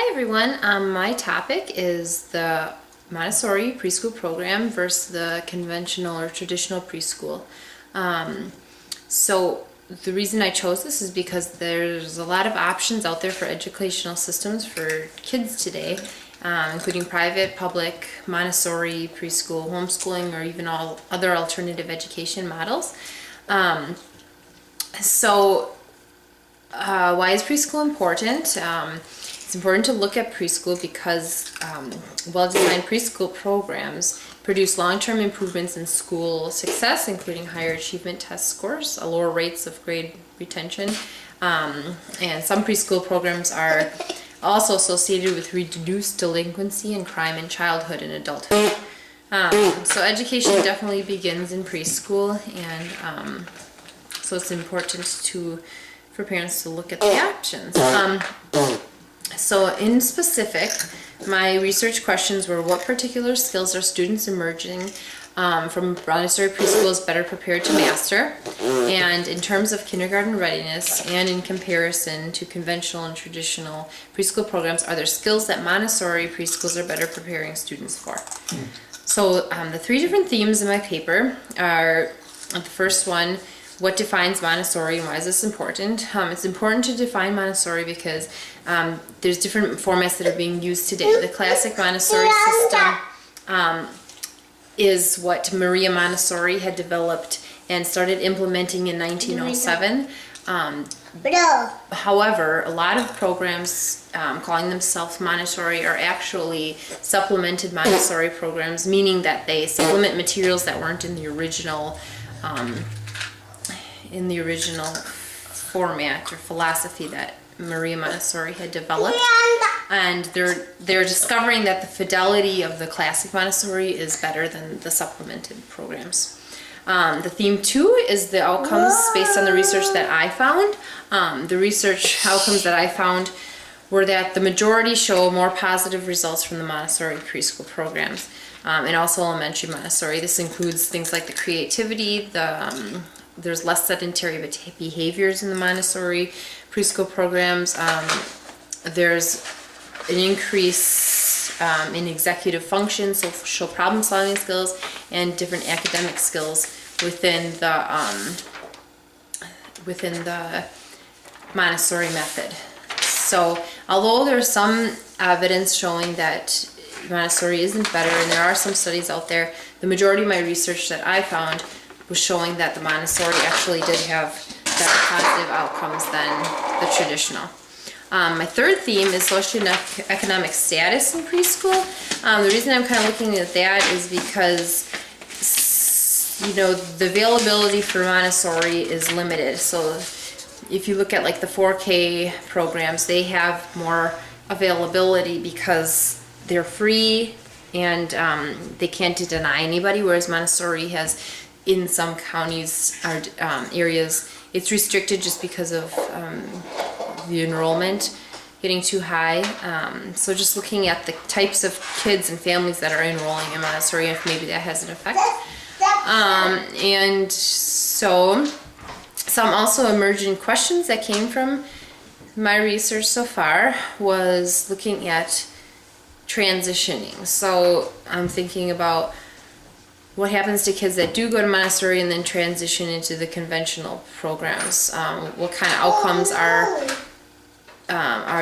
Hi everyone, my topic is the Montessori preschool program versus the conventional or traditional preschool. So the reason I chose this is because there's a lot of options out there for educational systems for kids today, including private, public, Montessori, preschool, homeschooling, or even all other alternative education models. Why is preschool important? It's important to look at preschool because well-designed preschool programs produce long-term improvements in school success, including higher achievement test scores, lower rates of grade retention, and some preschool programs are also associated with reduced delinquency and crime in childhood and adulthood. So education definitely begins in preschool, and so it's important for parents to look at the options. So in specific, my research questions were: what particular skills are students emerging from Montessori preschools better prepared to master? And in terms of kindergarten readiness and in comparison to conventional and traditional preschool programs, are there skills that Montessori preschools are better preparing students for? So the three different themes in my paper are, the first one, what defines Montessori and why is this important? It's important to define Montessori because there's different formats that are being used today. The classic Montessori system is what Maria Montessori had developed and started implementing in 1907. However, a lot of programs calling themselves Montessori are actually supplemented Montessori programs, meaning that they supplement materials that weren't in the original format or philosophy that Maria Montessori had developed, and they're discovering that the fidelity of the classic Montessori is better than the supplemented programs. The theme 2 is the outcomes based on the research that I found. The research outcomes that I found were that the majority show more positive results from the Montessori preschool programs, and also elementary Montessori. This includes things like the creativity, there's less sedentary behaviors in the Montessori preschool programs. There's an increase in executive function, social problem solving skills, and different academic skills within the Montessori method. So although there's some evidence showing that Montessori isn't better, and there are some studies out there, the majority of my research that I found was showing that the Montessori actually did have better positive outcomes than the traditional. My third theme is socioeconomic status in preschool. The reason I'm kind of looking at that is because, the availability for Montessori is limited. So if you look at like the 4K programs, they have more availability because they're free and they can't deny anybody, whereas Montessori has, in some counties or areas, it's restricted just because of the enrollment getting too high. So just looking at the types of kids and families that are enrolling in Montessori, if maybe that has an effect. And so some also emerging questions that came from my research so far was looking at transitioning. So I'm thinking about what happens to kids that do go to Montessori and then transition into the conventional programs. What kind of outcomes are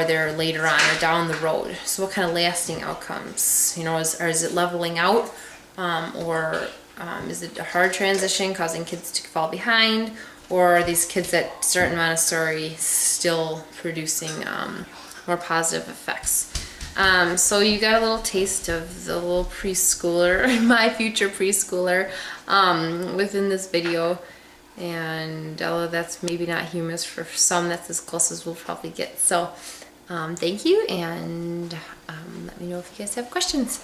there later on or down the road? So what kind of lasting outcomes? Is it leveling out, or is it a hard transition causing kids to fall behind? Or are these kids that start in Montessori still producing more positive effects? So you got a little taste of the little preschooler, my future preschooler, within this video. And although that's maybe not humorous for some, that's as close as we'll probably get. So thank you, and let me know if you guys have questions.